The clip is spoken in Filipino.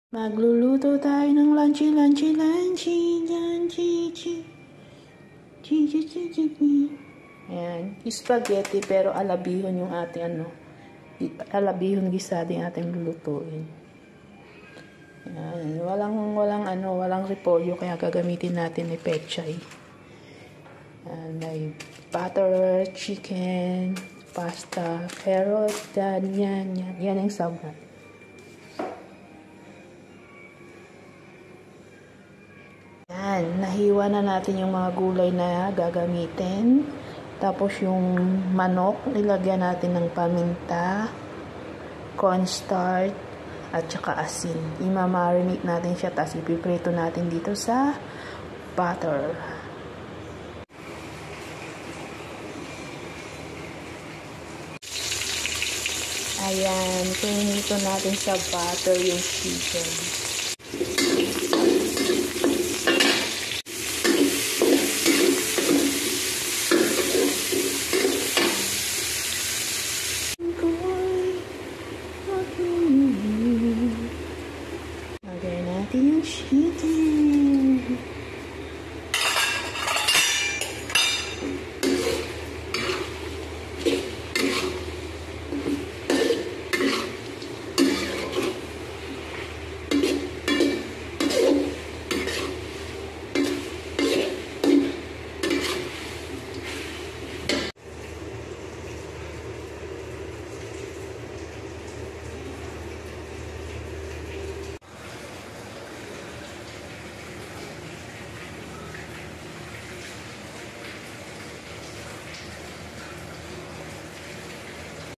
Magluluto tayo ng lunchy. Ayan, spaghetti pero alabihon yung ating alabihon gisading ating lulutuin. Ayan, walang repolyo kaya gagamitin natin ni pechay. Ayan, may butter, chicken, pasta, carrot, yan ang sabaw. Yan, nahiwa na natin yung mga gulay na gagamitin. Tapos yung manok, ilagyan natin ng paminta, cornstarch, at saka asin. Imamarinate natin siya, tapos ipiprito natin dito sa butter. Ayan, pinito natin sa butter yung chicken. Lagyan natin yung chicken.